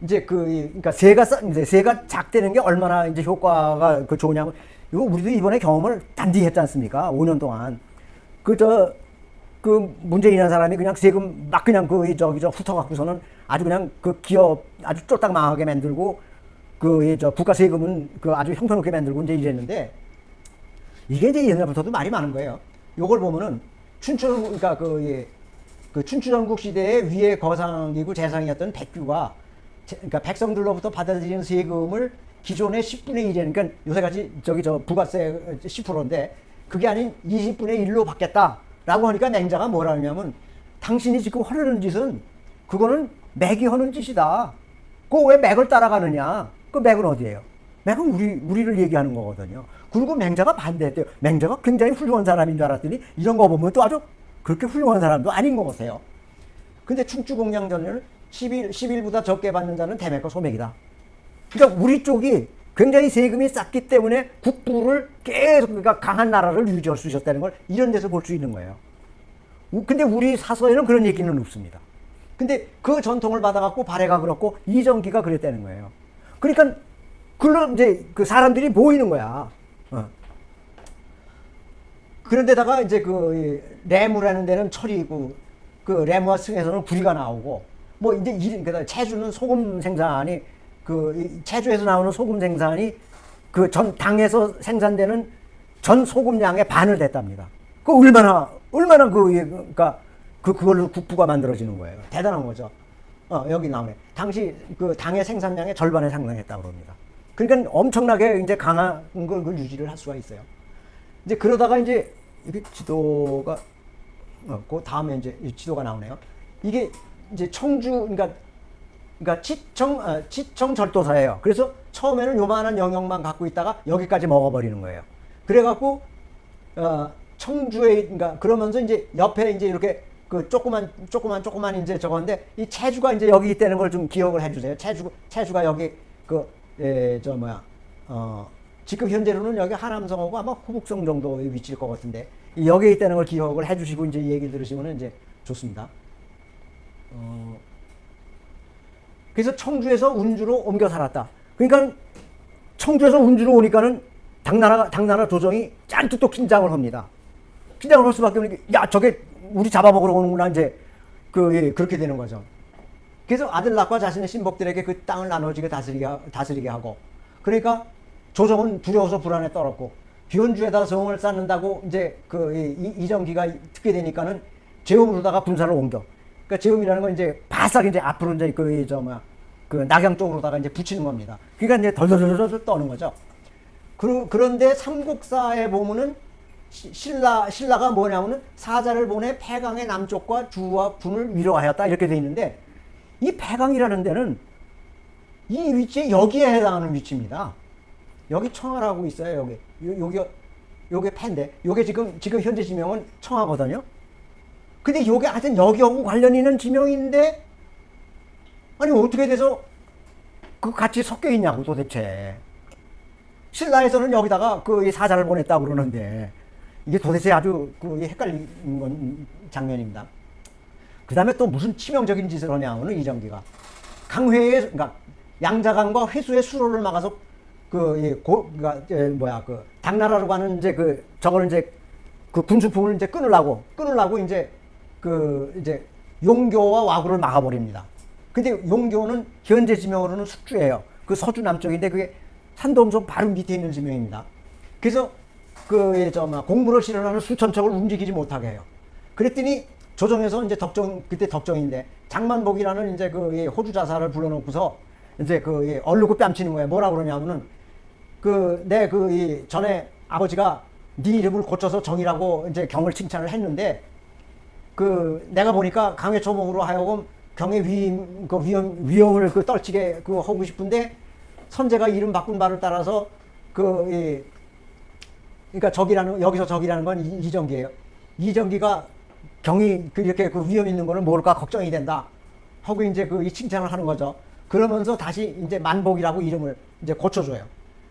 이제 그러니까 세가 작대는 게 얼마나 이제 효과가 좋냐면, 이거 우리도 이번에 경험을 단디 했지 않습니까? 5년 동안. 문재인이라는 사람이 그냥 세금 막 그냥 훑어갖고서는 아주 그냥 그 기업 아주 쫄딱 망하게 만들고, 국가 세금은 아주 형편없게 만들고 이제 이랬는데, 이게 이제 옛날부터도 말이 많은 거예요. 요걸 보면은 그러니까 춘추전국 시대의 위의 거상이고 재상이었던 백규가, 그러니까 백성들로부터 받아들이는 세금을 기존의 10분의 1에, 그러니까 요새같이 부가세 10%인데 그게 아닌 20분의 1로 받겠다라고 하니까 맹자가 뭐라 하냐면, 당신이 지금 하려는 짓은 그거는 맥이 하는 짓이다. 그거 왜 맥을 따라가느냐? 그 맥은 어디예요? 맥은 우리를 얘기하는 거거든요. 그리고 맹자가 반대했대요. 맹자가 굉장히 훌륭한 사람인 줄 알았더니 이런 거 보면 또 아주 그렇게 훌륭한 사람도 아닌 것 같아요. 근데 춘추공양전을 10일보다 적게 받는 자는 대맥과 소맥이다. 그러니까 우리 쪽이 굉장히 세금이 쌌기 때문에 국부를 계속, 그러니까 강한 나라를 유지할 수 있었다는 걸 이런 데서 볼 수 있는 거예요. 근데 우리 사서에는 그런 얘기는 없습니다. 근데 그 전통을 받아갖고 발해가 그렇고 이정기가 그랬다는 거예요. 그러니까 그걸로 이제 그 사람들이 모이는 거야. 그런데다가 이제 레무라는 데는 철이고, 레무와 승에서는 구리가 나오고, 뭐 이제 그다음에 체주는 소금 생산이, 체주에서 나오는 소금 생산이 전 당에서 생산되는 전 소금량의 반을 냈답니다. 얼마나 그러니까 그걸로 국부가 만들어지는 거예요. 대단한 거죠. 여기 나오네. 당시 당의 생산량의 절반에 상당했다고 합니다. 그러니까 엄청나게 이제 강한 걸 유지를 할 수가 있어요. 이제 그러다가 이제 이게 지도가 그 다음에 이제 지도가 나오네요. 이게 이제 그러니까 치청 절도사예요. 그래서 처음에는 요만한 영역만 갖고 있다가 여기까지 먹어버리는 거예요. 그래갖고 청주에, 그러니까 그러면서 이제 옆에 이제 이렇게 조그만 이제 저건데, 이 체주가 이제 여기 있다는 걸 좀 기억을 해주세요. 체주가 여기 지금 현재로는 여기 하남성하고 아마 호북성 정도의 위치일 것 같은데, 여기에 있다는 걸 기억을 해주시고 이제 얘기 들으시면 이제 좋습니다. 그래서 청주에서 운주로 옮겨 살았다. 그러니까 청주에서 운주로 오니까는 당나라 조정이 짠뜩 또 긴장을 합니다. 긴장을 할 수밖에 없는 게, 야, 저게 우리 잡아먹으러 오는구나, 이제 그렇게 되는 거죠. 그래서 아들락과 자신의 신복들에게 그 땅을 나눠지게 다스리게 하고, 그러니까 조정은 두려워서 불안에 떨었고, 비원주에다 성을 쌓는다고 이제 이정기가 듣게 되니까는 제음으로다가 군사를 옮겨. 그러니까 제음이라는 건 이제 바싹 이제 앞으로 이제 낙양 쪽으로다가 이제 붙이는 겁니다. 그러니까 이제 덜덜덜덜 떠는 거죠. 그런데 삼국사에 보면은 신라가 뭐냐면은 사자를 보내 패강의 남쪽과 주와 군을 위로하였다, 이렇게 돼 있는데, 이 패강이라는 데는 이 위치에 여기에 해당하는 위치입니다. 여기 청하라고 있어요. 요게 패인데, 요게 지금 현재 지명은 청하거든요. 근데 요게 하여튼 여기하고 관련 있는 지명인데, 아니 어떻게 돼서 같이 섞여 있냐고 도대체. 신라에서는 여기다가 이 사자를 보냈다고 그러는데, 이게 도대체 아주 그 헷갈리는 장면입니다. 그 다음에 또 무슨 치명적인 짓을 하냐면은 이정기가 강회의, 그러니까 양자강과 회수의 수로를 막아서 그러니까 그 당나라로 가는 이제 저거를 이제 그 군수품을 이제 끊으려고 이제 이제 용교와 와구를 막아버립니다. 근데 용교는 현재 지명으로는 숙주예요. 그 서주 남쪽인데 그게 산도음성 바로 밑에 있는 지명입니다. 그래서 공무를 실현하는 수천척을 움직이지 못하게 해요. 그랬더니 조정에서 이제 그때 덕정인데 장만복이라는 이제 호주 자사를 불러놓고서 이제 얼르고 뺨치는 거예요. 뭐라 그러냐면은 전에 아버지가 네 이름을 고쳐서 정이라고 이제 경을 칭찬을 했는데 내가 보니까 강회초봉으로 하여금 경의 위험을 떨치게 하고 싶은데 선제가 이름 바꾼 바를 따라서 그러니까 여기서 적이라는 건 이정기예요. 이정기가 경이 이렇게 위험 있는 거는 모를까 걱정이 된다 하고 이제 이 칭찬을 하는 거죠. 그러면서 다시 이제 만복이라고 이름을 이제 고쳐줘요.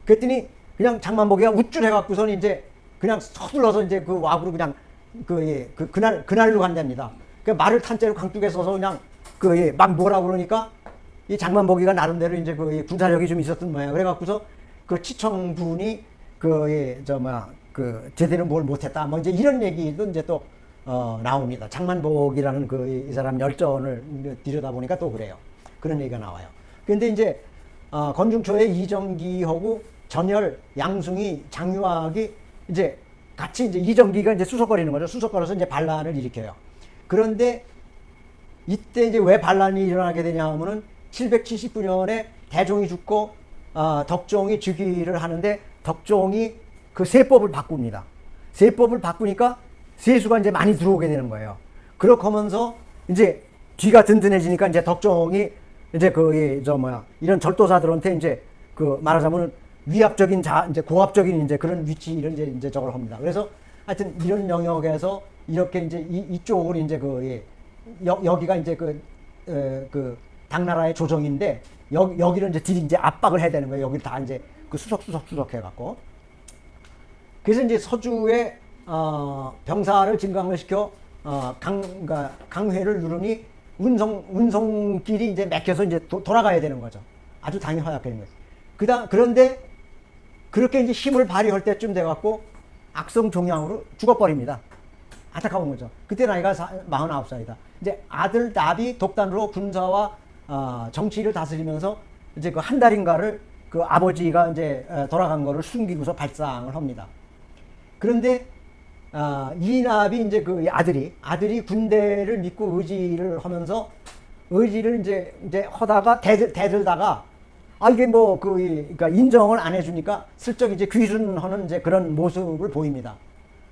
그랬더니 그냥 장만복이가 우쭐해갖고선 이제 그냥 서둘러서 이제 와구로 그냥 그날로 간답니다. 말을 탄째로 강둑에 서서 그냥 막 뭐라 그러니까 이 장만복이가 나름대로 이제 군사력이 좀 있었던 모양. 그래갖고서 치청분이 제대로 뭘 못했다. 뭐 이제 이런 얘기도 이제 또 나옵니다. 장만복이라는 이 사람 열전을 들여다보니까 또 그래요. 그런 얘기가 나와요. 근데 이제 건중초에 이정기하고 전열, 양숭이, 장유학이 이제 같이 이제 이정기가 이제 수석거리는 거죠. 수석거려서 이제 반란을 일으켜요. 그런데 이때 이제 왜 반란이 일어나게 되냐 하면은 779년에 대종이 죽고 덕종이 즉위를 하는데 덕종이 세법을 바꿉니다. 세법을 바꾸니까 세수가 이제 많이 들어오게 되는 거예요. 그렇게 하면서 이제 뒤가 든든해지니까 이제 덕종이 이제 이런 절도사들한테 이제 말하자면 위압적인 이제 고압적인 이제 그런 위치를 이제 저걸 합니다. 그래서 하여튼 이런 영역에서 이렇게 이제 이쪽으로 이제 여기가 이제 당나라의 조정인데 여기를 이제 압박을 해야 되는 거예요. 여기 다 이제 수석 해갖고. 그래서 이제 서주에 병사를 증강을 시켜 그러니까 강회를 누르니 운송길이 이제 막혀서 이제 돌아가야 되는 거죠. 아주 당이 허약해 있는 거죠. 그런데 그렇게 이제 힘을 발휘할 때쯤 돼갖고 악성 종양으로 죽어버립니다. 안타까운 거죠. 그때 나이가 49살이다. 이제 아들 나비 독단으로 군사와 정치를 다스리면서 이제 한 달인가를 아버지가 이제 돌아간 거를 숨기고서 발상을 합니다. 그런데 이납이 이제 아들이 군대를 믿고 의지를 하면서 의지를 이제 하다가 대들다가 이게 그러니까 인정을 안 해주니까 슬쩍 이제 귀순하는 이제 그런 모습을 보입니다.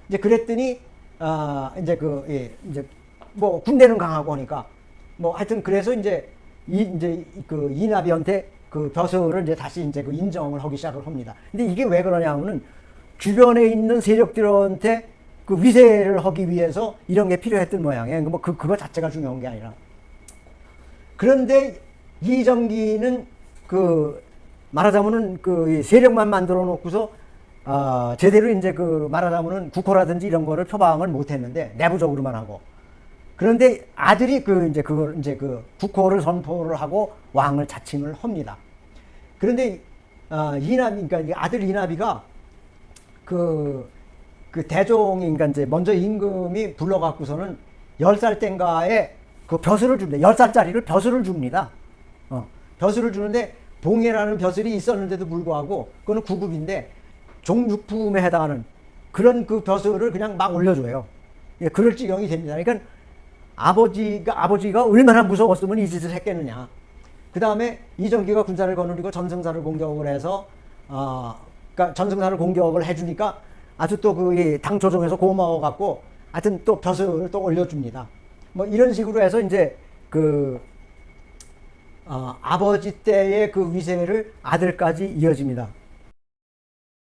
이제 그랬더니 이제 군대는 강하고 하니까 하여튼 그래서 이제 이나비한테 벼슬을 이제 다시 이제 인정을 하기 시작을 합니다. 근데 이게 왜 그러냐면은 주변에 있는 세력들한테 위세를 하기 위해서 이런 게 필요했던 모양이에요. 그거 자체가 중요한 게 아니라. 그런데 이정기는 말하자면은 세력만 만들어 놓고서 제대로 이제 말하자면은 국호라든지 이런 거를 표방을 못 했는데 내부적으로만 하고. 그런데 아들이 그걸 국호를 선포를 하고 왕을 자칭을 합니다. 그런데 그러니까 아들 이나비가 대종이 그러니까 이제 먼저 임금이 불러갖고서는 10살 땐가에 벼슬을 줍니다. 10살짜리를 벼슬을 줍니다. 벼슬을 주는데 봉해라는 벼슬이 있었는데도 불구하고 그거는 구급인데 종육품에 해당하는 그런 벼슬을 그냥 막 올려줘요. 예, 그럴 지경이 됩니다. 그러니까 아버지가 얼마나 무서웠으면 이 짓을 했겠느냐. 그 다음에 이정기가 군사를 거느리고 전승사를 공격을 해서 그러니까 전승사를 공격을 해주니까 아주 또 당 조정에서 고마워갖고 하여튼 또 벼슬을 또 올려줍니다. 이런 식으로 해서 이제 아버지 때의 위세를 아들까지 이어집니다.